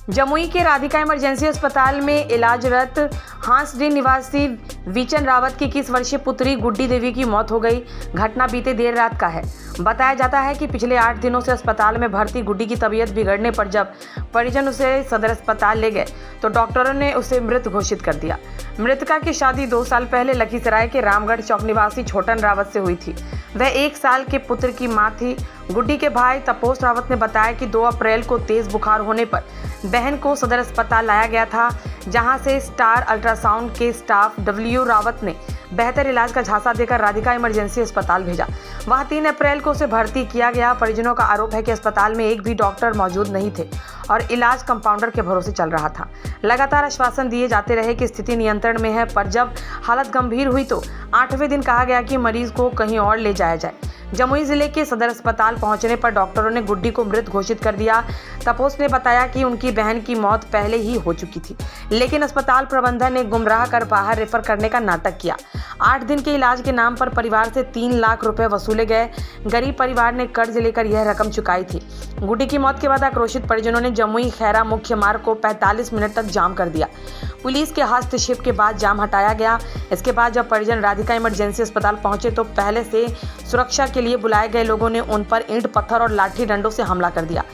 जमुई के राधिका इमरजेंसी अस्पताल में इलाजरत हांसडी निवासी विचन रावत की 21 वर्षीय पुत्री गुड्डी देवी की मौत हो गई। घटना बीते देर रात का है। बताया जाता है कि पिछले 8 दिनों से अस्पताल में भर्ती गुड्डी की तबीयत बिगड़ने पर जब परिजन उसे सदर अस्पताल ले गए तो डॉक्टरों ने उसे मृत घोषित कर दिया। मृतका की शादी 2 साल पहले लखीसराय के रामगढ़ चौक निवासी छोटन रावत से हुई थी। वह 1 साल के पुत्र की मां थी। गुड्डी के भाई तपोस रावत ने बताया कि 2 अप्रैल को तेज बुखार होने पर बहन को सदर अस्पताल लाया गया था, जहां से स्टार अल्ट्रासाउंड के स्टाफ डब्ल्यू रावत ने बेहतर इलाज का झांसा देकर राधिका इमरजेंसी अस्पताल भेजा। वहां 3 अप्रैल को उसे भर्ती किया गया। परिजनों का आरोप है कि अस्पताल में एक भी डॉक्टर मौजूद नहीं थे और इलाज कंपाउंडर के भरोसे चल रहा था। लगातार आश्वासन दिए जाते रहे कि स्थिति नियंत्रण में है, पर जब हालत गंभीर हुई तो 8वें दिन कहा गया कि मरीज को कहीं और ले जाया जाए। जमुई जिले के सदर अस्पताल पहुंचने पर डॉक्टरों ने गुड्डी को मृत घोषित कर दिया। तपोस ने बताया कि उनकी बहन की मौत पहले ही हो चुकी थी, लेकिन अस्पताल प्रबंधन ने गुमराह कर बाहर रेफर करने का नाटक किया। 8 दिन के इलाज के नाम पर परिवार से 3 लाख रुपए वसूले गए। गरीब परिवार ने कर्ज लेकर यह रकम चुकाई थी। गुड्डी की मौत के बाद आक्रोशित परिजनों ने जमुई खैरा मुख्य मार्ग को 45 मिनट तक जाम कर दिया। पुलिस के हस्तक्षेप के बाद जाम हटाया गया। इसके बाद जब परिजन राधिका इमरजेंसी अस्पताल पहुंचे तो पहले से सुरक्षा के लिए बुलाए गए लोगों ने उन पर ईंट पत्थर और लाठी डंडों से हमला कर दिया।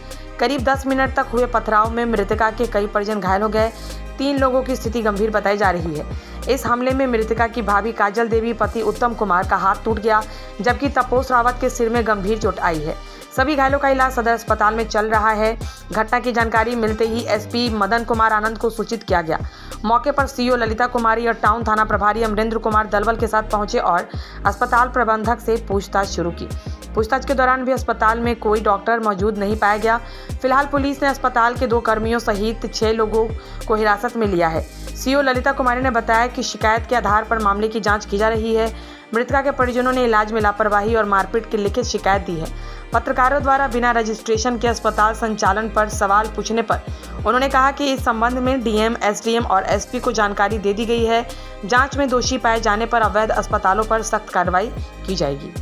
करीब 10 मिनट तक हुए पथराव में मृतका के कई परिजन घायल हो गए। 3 लोगों की स्थिति गंभीर बताई जा रही है। इस हमले में मृतका की भाभी काजल देवी, पति उत्तम कुमार का हाथ टूट गया, जबकि तपोस रावत के सिर में गंभीर चोट आई है। सभी घायलों का इलाज सदर अस्पताल में चल रहा है। घटना की जानकारी मिलते ही एसपी मदन कुमार आनंद को सूचित किया गया। मौके पर सीओ ललिता कुमारी और टाउन थाना प्रभारी अमरेंद्र कुमार दलवल के साथ पहुंचे और अस्पताल प्रबंधक से पूछताछ शुरू की। पूछताछ के दौरान भी अस्पताल में कोई डॉक्टर मौजूद नहीं पाया गया। फिलहाल पुलिस ने अस्पताल के 2 कर्मियों सहित 6 लोगों को हिरासत में लिया है। सीओ ललिता कुमारी ने बताया कि शिकायत के आधार पर मामले की जांच की जा रही है। मृतका के परिजनों ने इलाज में लापरवाही और मारपीट की लिखित शिकायत दी है। पत्रकारों द्वारा बिना रजिस्ट्रेशन के अस्पताल संचालन पर सवाल पूछने पर उन्होंने कहा कि इस संबंध में डीएम, एसडीएम और एसपी को जानकारी दे दी गई है। जांच में दोषी पाए जाने पर अवैध अस्पतालों पर सख्त कार्रवाई की जाएगी।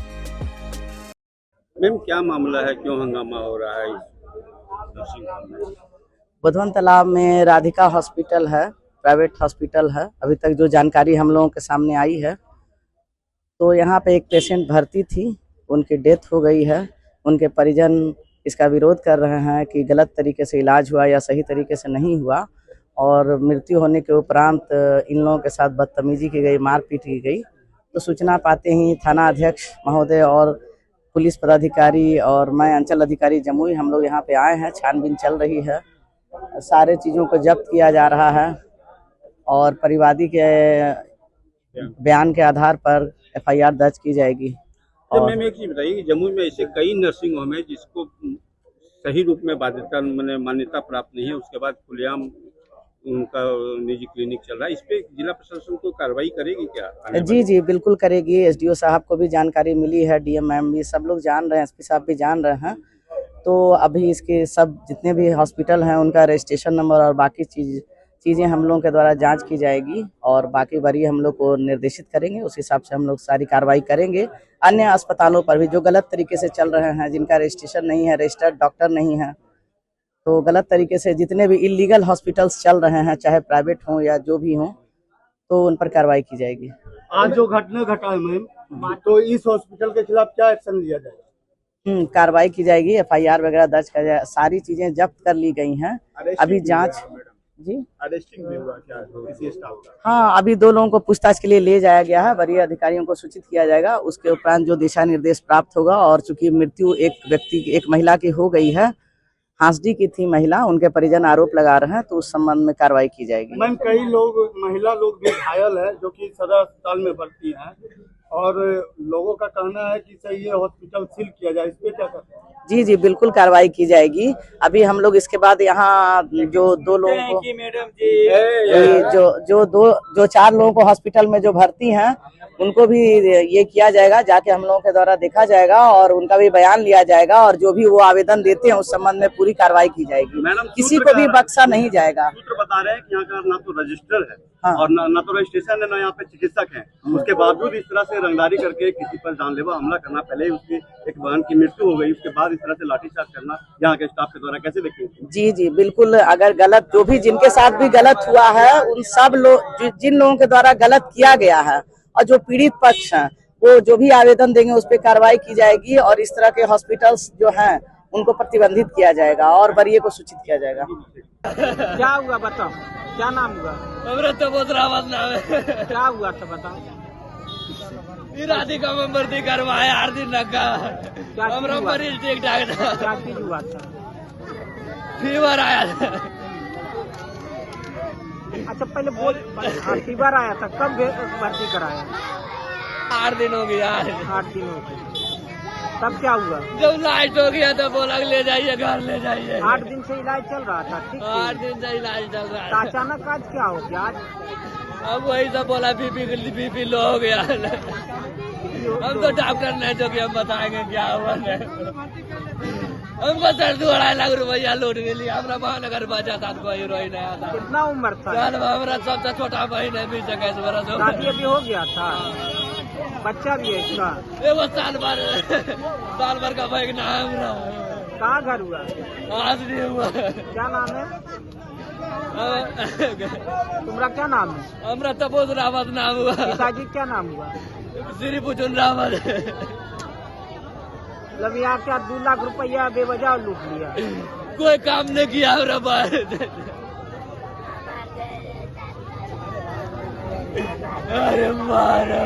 मैम, क्या मामला है, क्यों हंगामा हो रहा है इस नर्सिंग होम में? बुधवन तालाब में राधिका हॉस्पिटल है, प्राइवेट हॉस्पिटल है। अभी तक जो जानकारी हम लोगों के सामने आई है तो यहाँ पे एक पेशेंट भर्ती थी, उनकी डेथ हो गई है। उनके परिजन इसका विरोध कर रहे हैं कि गलत तरीके से इलाज हुआ या सही तरीके से नहीं हुआ, और मृत्यु होने के उपरांत इन लोगों के साथ बदतमीजी की गई, मारपीट की गई। तो सूचना पाते ही थाना अध्यक्ष महोदय और पुलिस पदाधिकारी और मैं अंचल अधिकारी जमुई, हम लोग यहाँ पे आए हैं। छानबीन चल रही है, सारे चीज़ों को जब्त किया जा रहा है और परिवादी के बयान के आधार पर एफआईआर दर्ज की जाएगी। तो मैम, एक चीज बताइए कि जमुई में ऐसे कई नर्सिंग होम है जिसको सही रूप में मान्यता प्राप्त नहीं है, उसके बाद खुलेआम उनका निजी क्लिनिक चल रहा है। इस पे जिला प्रशासन को कार्रवाई करेगी क्या? जी बिल्कुल करेगी। एसडीओ साहब को भी जानकारी मिली है, डीएम मैम भी, सब लोग जान रहे हैं, एसपी साहब भी जान रहे हैं। तो अभी इसके सब जितने भी हॉस्पिटल हैं उनका रजिस्ट्रेशन नंबर और बाकी चीज़ें हम लोगों के द्वारा जांच की जाएगी और बाकी बारी हम लोग को निर्देशित करेंगे। उस हिसाब से हम लोग सारी कार्रवाई करेंगे। अन्य अस्पतालों पर भी जो गलत तरीके से चल रहे हैं, जिनका रजिस्ट्रेशन नहीं है, रजिस्टर्ड डॉक्टर नहीं है, तो गलत तरीके से जितने भी इलीगल हॉस्पिटल्स चल रहे हैं, चाहे प्राइवेट हों या जो भी हों, तो उन पर कार्रवाई की जाएगी। आज जो घटना घटा है मैम, तो इस हॉस्पिटल के खिलाफ क्या एक्शन लिया जाएगा? कार्रवाई की जाएगी, एफआईआर वगैरह दर्ज कर जाए। सारी चीजें जब्त कर ली गई हैं। अभी जांच जी अरेस्टिंग भी हुआ क्या किसी स्टाफ का? हाँ, अभी 2 लोगों को पूछताछ के लिए ले जाया गया है। वरीय अधिकारियों को सूचित किया जाएगा। उसके उपरांत जो दिशा निर्देश प्राप्त होगा, और चूंकि मृत्यु एक महिला की हो गई है, हांसडी की थी महिला, उनके परिजन आरोप लगा रहे हैं, तो उस संबंध में कार्रवाई की जाएगी। मैम, कई लोग, महिला लोग भी घायल है जो कि सदर अस्पताल में भर्ती हैं, और लोगों का कहना है कि सही ये हॉस्पिटल सील किया जाए, इस पे क्या कहते हैं? जी बिल्कुल कार्रवाई की जाएगी। अभी हम लोग इसके बाद यहाँ जो 2 लोगों को, मैडम जी, जो 4 लोगों को हॉस्पिटल में जो भर्ती हैं, उनको भी ये किया जाएगा, जाके हम लोगों के द्वारा देखा जाएगा और उनका भी बयान लिया जाएगा, और जो भी वो आवेदन देते हैं उस संबंध में पूरी कार्रवाई की जाएगी। किसी को भी बख्शा नहीं जाएगा। सूत्र बता रहे हैं कि यहाँ का ना तो रजिस्टर है, हाँ। और ना तो रजिस्ट्रेशन है, ना यहाँ पे चिकित्सक है। उसके बावजूद इस तरह से रंगदारी करके किसी पर जानलेवा हमला करना, पहले ही उसकी एक बहन की मृत्यु हो गई, उसके बाद इस तरह से लाठीचार्ज करना यहाँ के स्टाफ के द्वारा कैसे देखेंगे? जी जी बिल्कुल, अगर गलत जो भी जिनके साथ भी गलत हुआ है उन सब लोग जिन लोगों के द्वारा गलत किया गया है और जो पीड़ित पक्ष हैं वो जो भी आवेदन देंगे उस पर कार्रवाई की जाएगी और इस तरह के हॉस्पिटल्स जो हैं उनको प्रतिबंधित किया जाएगा और वरीय को सूचित किया जाएगा। क्या हुआ बताओ, क्या नाम हुआ? अमृत बोधरावत नाम है। क्या हुआ था बताओ। राधिका में भर्ती करवाया 8 दिन लगा। हमरा हुआ? मरीज ठीक ठाक था। क्या चीज हुआ था? फीवर आया था। अच्छा पहले बोल, फीवर आया था, कब भर्ती कराया? 8 दिन हो गया। 8 दिन हो गए, तब क्या हुआ? जब लाइट हो गया तो बोला ले जाइए घर ले जाइए। 8 दिन से इलाज चल रहा था? ठीक 8 दिन से इलाज चल रहा तो है। अचानक आज क्या हो गया? आज अब वही सब बोला बीपी लो हो गया। हम तो डॉक्टर नहीं जो कि हम बताएंगे क्या हुआ। हमको 2.5 लाख रुपया लूट लिया। हमारा महानगर बचा था, कोई हीरोइन आया था। कितना उम्र था? हमारा सबसे छोटा बहन है 20-21 वर्ष। शादी अभी हो गया था? बच्चा भी है इसका? एगो साल भर का बैग ना हमरा। कहाँ घर हुआ? आज नहीं हुआ। क्या नाम है तुम्हारा? क्या नाम है? हमरा तपोज रावत नाम हुआ। पिताजी क्या नाम हुआ? श्री पुचुन रावत। मतलब यहाँ क्या 2 लाख रुपया बेवजह लूट लिया? कोई काम नहीं किया हमरा बाहर। अरे मारा